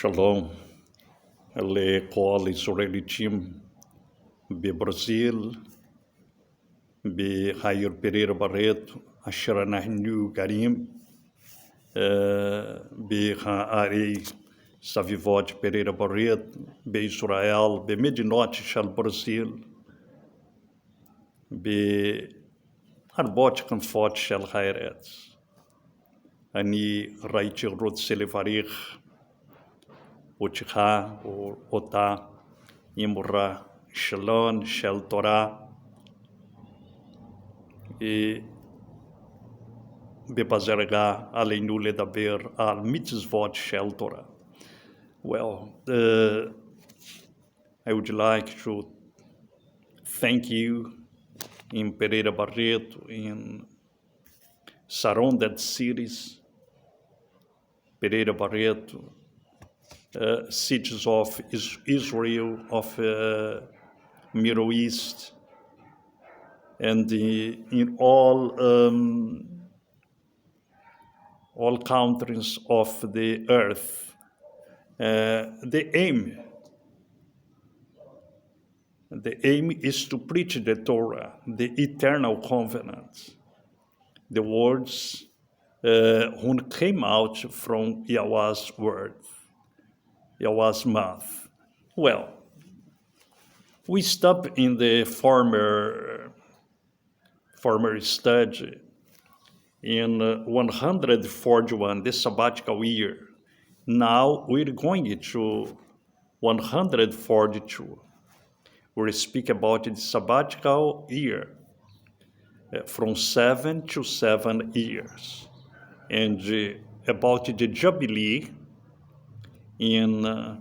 Shalom. Le call Israelitim be Brazil, be Jair Pereira Barreto, asher אנחנו גרים בערי סביבות פררה ברט, בישראל, במדינות של ברזיל, בהרבות כנפות של הארץ. אני ראיתי רוצה לברך אותך או אותה אמרה שלום של תורה, ובזה רגע עלינו לדבר על מצוות של תורה. Well, I would like to thank you in Pereira Barreto, in surrounded cities, Pereira Barreto, cities of Israel, of Middle East, and in all countries of the earth. The aim is to preach the Torah, the eternal covenant, the words who came out from Yahweh's word, Yahweh's mouth. Well, we stopped in the former study in 141, the sabbatical year. Now we're going to 142. We'll speak about the sabbatical year from 7 to 7 years, and about the Jubilee in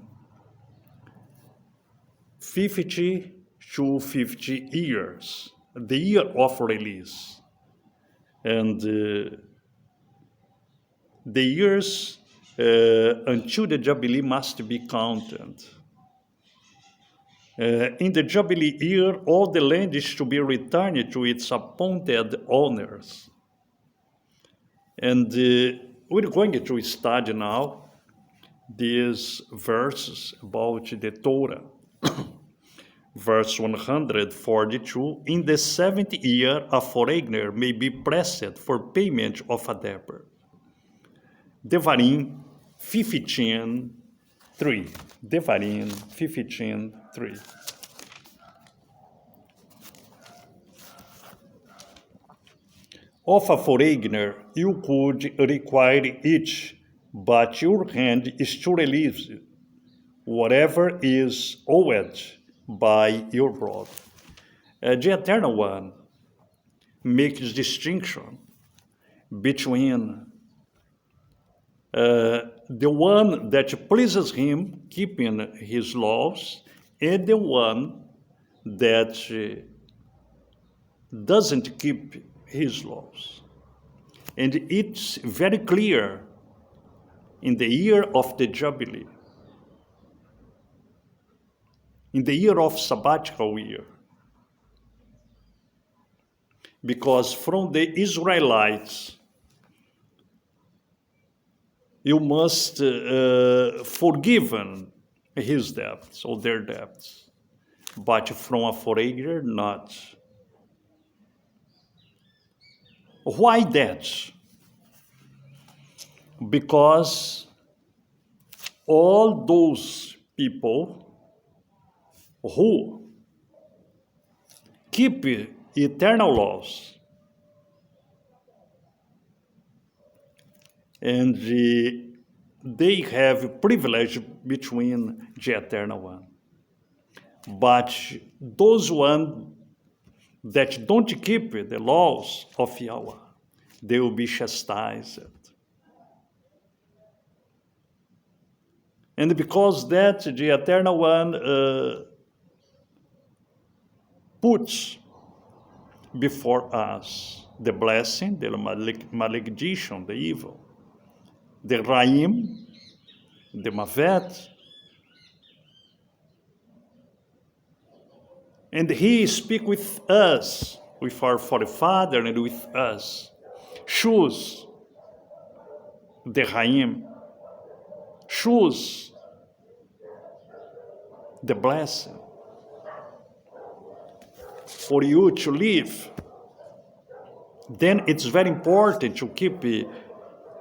50 to 50 years, the year of release, and the years until the Jubilee must be counted. In the Jubilee year, all the land is to be returned to its appointed owners. And we're going to study now these verses about the Torah. Verse 142, in the 7th year, a foreigner may be pressed for payment of a debtor. Devarim 15:3. Devarim 15:3. Of a foreigner, you could require each, but your hand is to release whatever is owed by your brother. The Eternal One makes distinction between the one that pleases him, keeping his laws, and the one that doesn't keep his laws. And it's very clear in the year of the Jubilee, in the year of sabbatical year, because from the Israelites, you must forgive his debts or their debts, but from a foreigner, not. Why that? Because all those people who keep eternal laws and they have privilege between the Eternal One. But those ones that don't keep the laws of Yahweh, they will be chastised. And because that, the Eternal One puts before us the blessing, the malediction, the evil, the Raim, the Mavet, and he speaks with us, with our forefather and with us. Choose the Raim, choose the blessing for you to live. Then it's very important to keep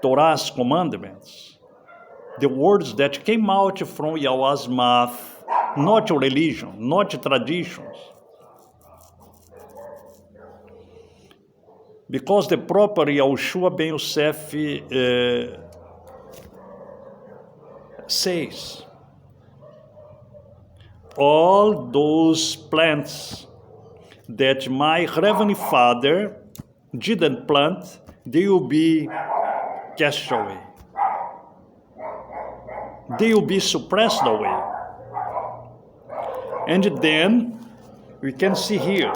Torah's commandments, the words that came out from Yahweh's mouth, not religion, not traditions. Because the proper Yahushua ben Yosef says, all those plants that my heavenly Father didn't plant, they will be cast away. They will be suppressed away. And then we can see here,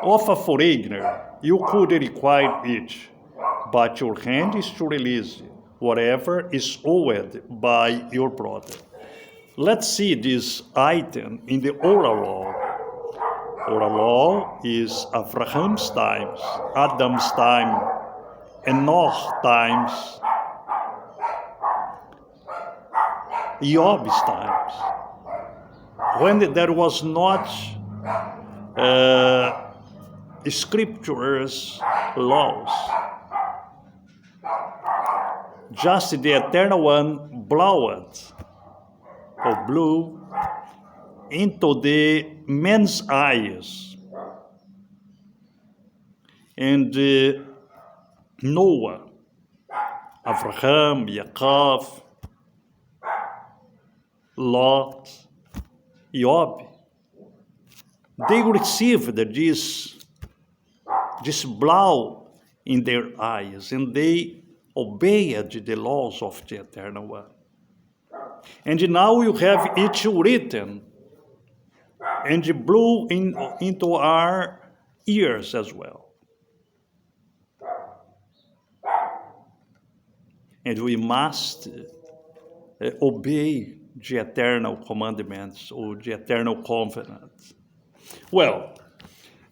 of a foreigner, you could require it, but your hand is to release whatever is owed by your brother. Let's see this item in the oral law. Oral law is Abraham's times, Adam's time, Enoch times, Job's times, when there was not scriptures, laws. Just the Eternal One blew into the men's eyes. And Noah, Abraham, Yaakov, Lot, Job, they received this blow in their eyes, and they obeyed the laws of the Eternal One. And now you have it written and blew into our ears as well. And we must obey the eternal commandments or the eternal covenant. Well,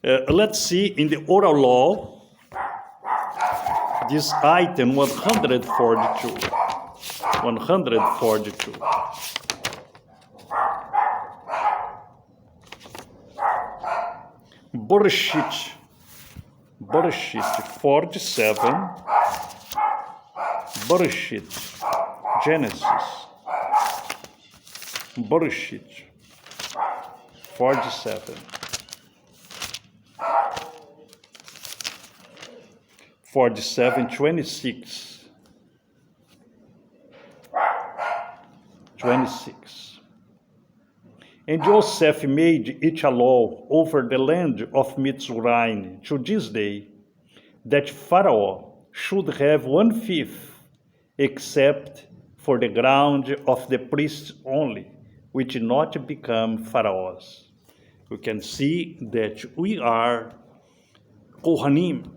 let's see in the oral law, this item 142. 142. Bereshit 47. Bereshit, Genesis. Bereshit 47. 47, 26. 26. And Joseph made it a law over the land of Mitzrayim to this day, that Pharaoh should have 1/5, except for the ground of the priests only, which not become Pharaoh's. You can see that we are Kohanim,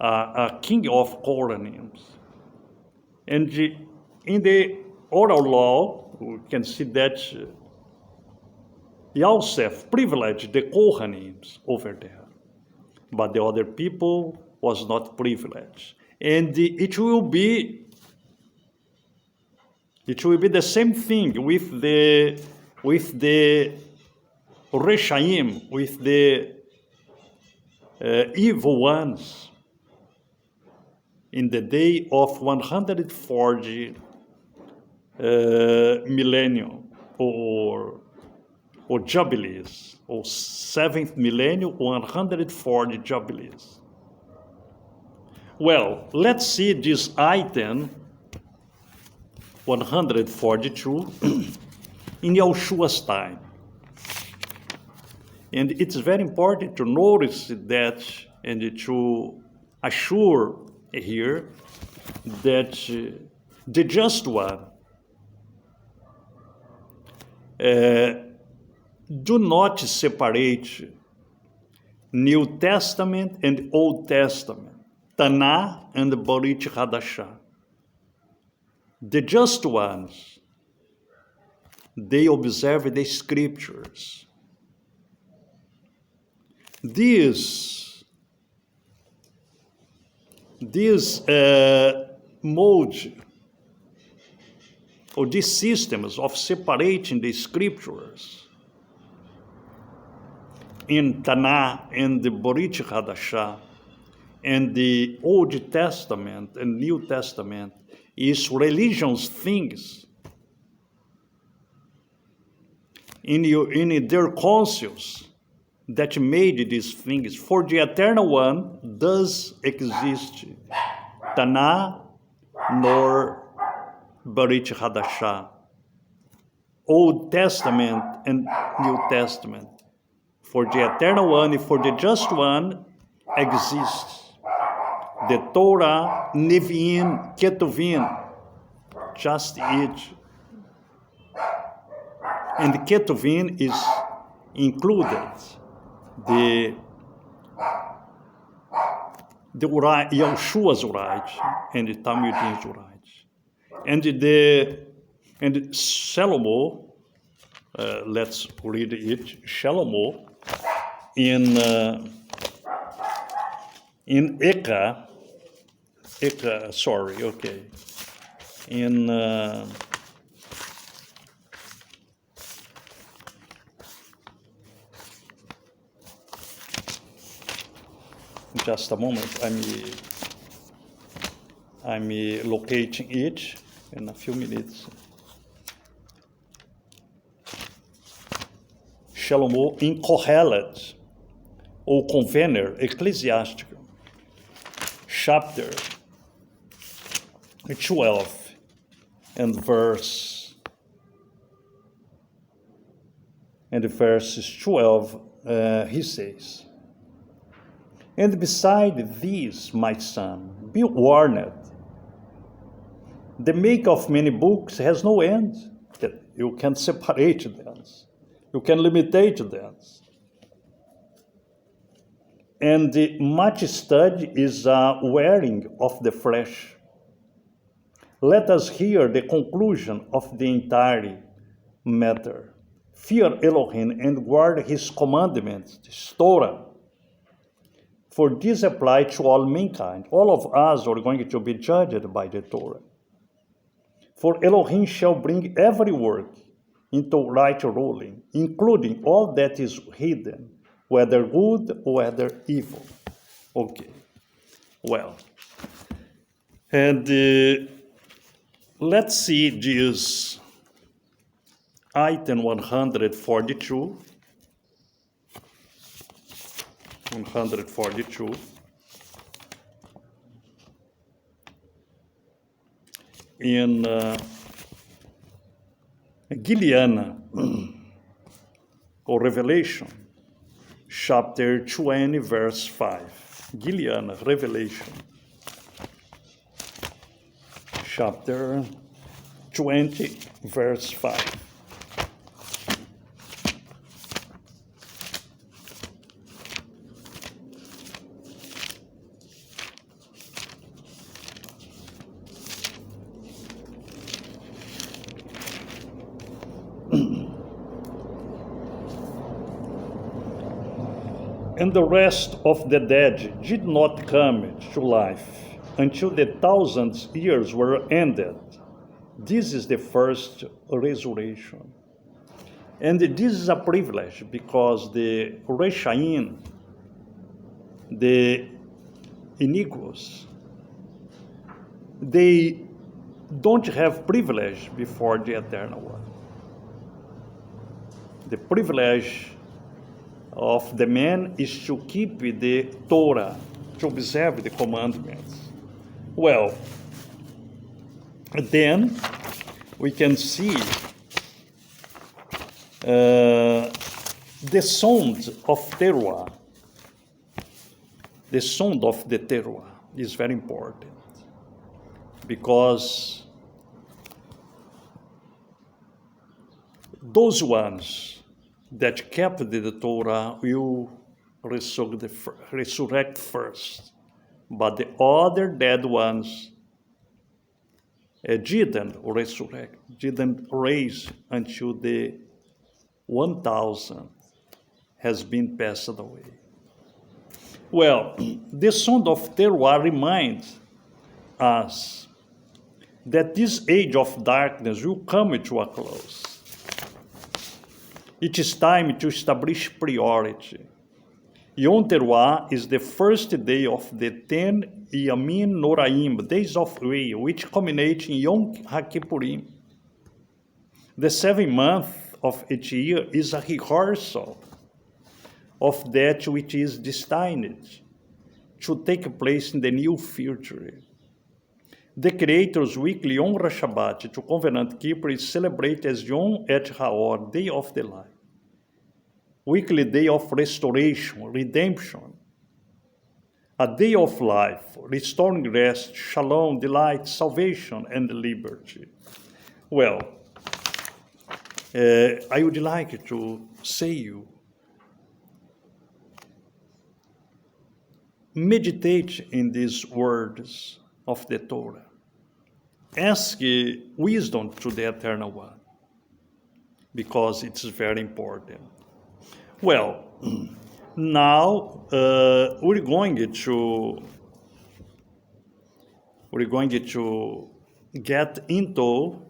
a king of Kohanim. And in the oral law, we can see that Yosef privileged the Kohanim over there, but the other people was not privileged. And it will be the same thing with the Reshaim, with the evil ones in the day of 140 millennium or jubilees, or 7th millennium, 140 jubilees. Well, let's see this item 142 in Yahushua's time. And it's very important to notice that and to assure here that the just one do not separate New Testament and Old Testament, Tanakh and Brit Hadashah. The just ones, they observe the scriptures. This mode or these systems of separating the scriptures in Tanakh and the Brit Hadashah and the Old Testament and New Testament is religion's things. In their councils that made these things, for the Eternal One does exist Tanakh nor Brit Hadashah, Old Testament and New Testament. For the Eternal One and for the Just One exists the Torah, Nevi'im, Ketuvim, just each. And Ketuvim is included the Yeshua's rights and the Talmud's rights. And Solomon, let's read it. Solomon in Eka, sorry, okay. In just a moment, I'm locating it in a few minutes. Solomon in Kohelet, or Convener, Ecclesiastic, chapter 12 and verses 12, he says, "And beside these, my son, be warned. The make of many books has no end, that you can separate them, you can limitate them. And much study is a wearing of the flesh. Let us hear the conclusion of the entire matter. Fear Elohim and guard his commandments, his Torah. For this applies to all mankind. All of us are going to be judged by the Torah. For Elohim shall bring every work into right ruling, including all that is hidden, whether good or whether evil." Okay, well, and let's see this item 142. 142. In Gileana, or Revelation, chapter 20, verse 5. Gileana, Revelation, chapter 20, verse 5. And the rest of the dead did not come to life until the 1,000 years were ended. This is the first resurrection. And this is a privilege because the Reshaim, the iniquitous, they don't have privilege before the Eternal One. The privilege of the man is to keep the Torah, to observe the commandments. Well, then we can see the sound of Torah. The sound of the Torah is very important because those ones that kept the Torah will resurrect first, but the other dead ones didn't resurrect, didn't raise until the 1,000 has been passed away. Well, the sound of Torah reminds us that this age of darkness will come to a close. It is time to establish priority. Yom Teruah is the first day of the 10 Yamim Noraim, days of Way, which culminate in Yom HaKippurim. The 7th month of each year is a rehearsal of that which is destined to take place in the new future. The Creator's weekly Yom Shabbat to covenant keeper is celebrated as Yom Et Haor, Day of the Light. Weekly day of restoration, redemption, a day of life, restoring rest, shalom, delight, salvation, and liberty. Well, I would like to say you, meditate in these words of the Torah. Ask wisdom to the Eternal One, because it's very important. Well, now we're going to get into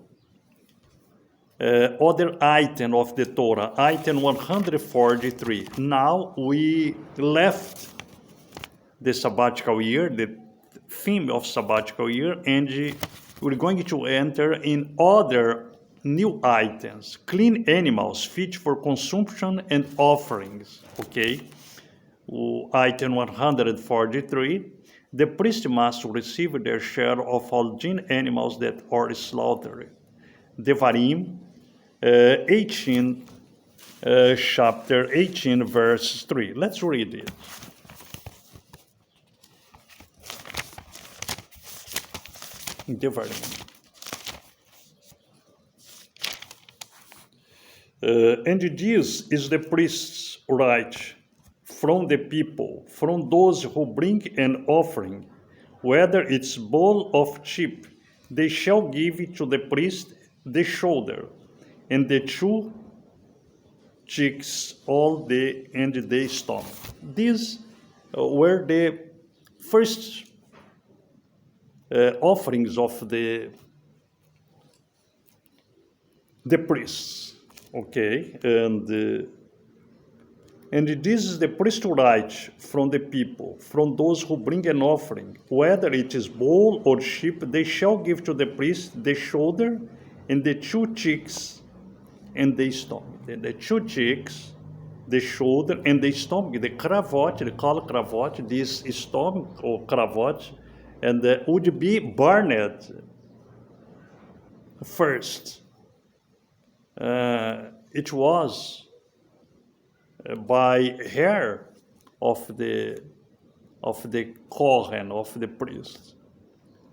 other item of the Torah, item 143. Now we left the sabbatical year, the theme of sabbatical year, and we're going to enter in other new items, clean animals, fit for consumption and offerings, okay? Item 143, the priest must receive their share of all clean animals that are slaughtered. Devarim 18, chapter 18, verse 3. Let's read it. Devarim. And this is the priest's right from the people, from those who bring an offering, whether it's bull of sheep, they shall give it to the priest the shoulder, and the 2 cheeks, and the stomach. These were the first offerings of the priests. Okay, and this is the priest's right from the people, from those who bring an offering, whether it is bull or sheep, they shall give to the priest the shoulder and the 2 cheeks and the stomach. The 2 cheeks, the shoulder and the stomach, the cravot, they call it cravot, this stomach or cravot, and would be burned first. It was by hair of the Kohen, of the priest,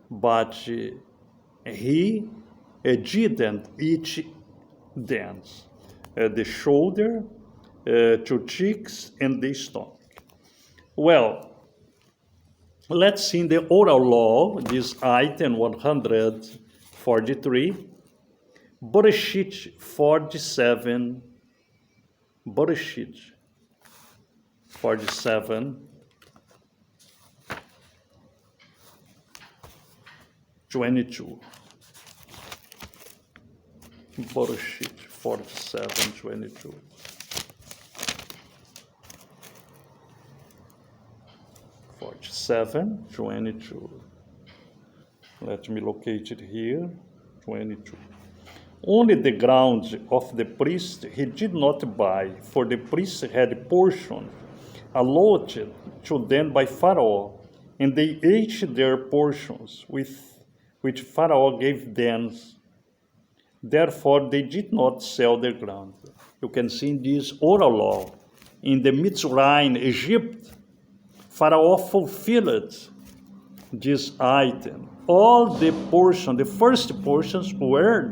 but he didn't eat dance. The shoulder, 2 cheeks, and the stomach. Well, let's see in the oral law, this item 143. Bereshit 47, 22. Bereshit 47, 22. Let me locate it here. 22. Only the ground of the priest he did not buy, for the priest had portion allotted to them by Pharaoh, and they ate their portions which Pharaoh gave them. Therefore they did not sell their ground. You can see in this oral law, in the Mitzrayim, Egypt, Pharaoh fulfilled this item. All the portion, the first portions were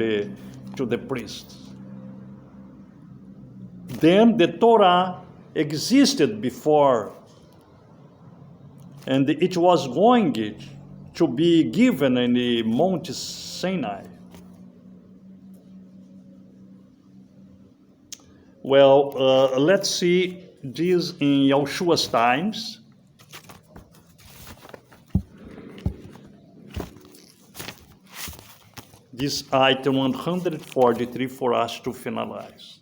to the priests. Then the Torah existed before, and it was going to be given in the Mount Sinai. Well, let's see this in Yeshua's times. this item 143 for us to finalize.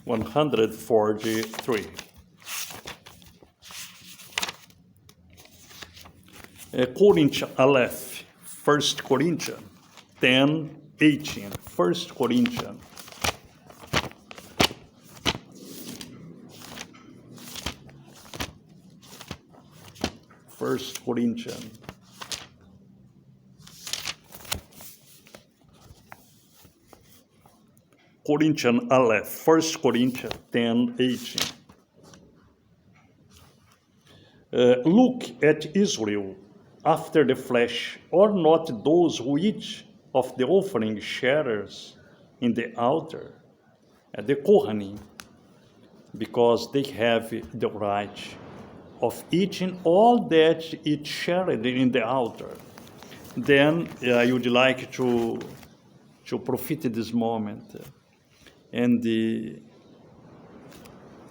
$143. Corinthians Aleph, 1 Corinthians 10:18. 1 Corinthians. First Corinthians. Corinthians Aleph, 1 Corinthians 10:18. Look at Israel after the flesh, or not those who eat of the offering sharers in the altar, the Kohanim, because they have the right of eating all that it shared in the altar. Then I would like to profit this moment and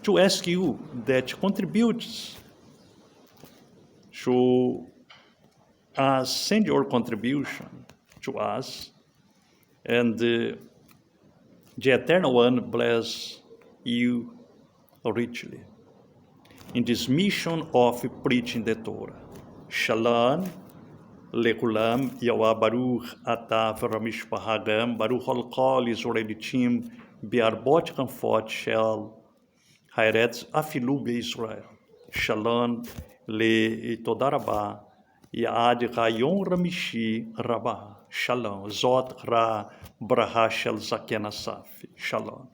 to ask you that contributes to send your contribution to us, and the Eternal One bless you richly in this mission of preaching the Torah. Shalom, lekulam, Yahweh Baruch, Atav Ramishpahagam, Baruch Holkol, Israelitim, Biarbot Kamfot, Shel, Hairetz, Afilu Be Israel. Shalom, Le Todarabah, Yaad Rayon Ramishi Rabah. Shalom, Zot Ra Braha Shel Zaken Assaf. Shalom.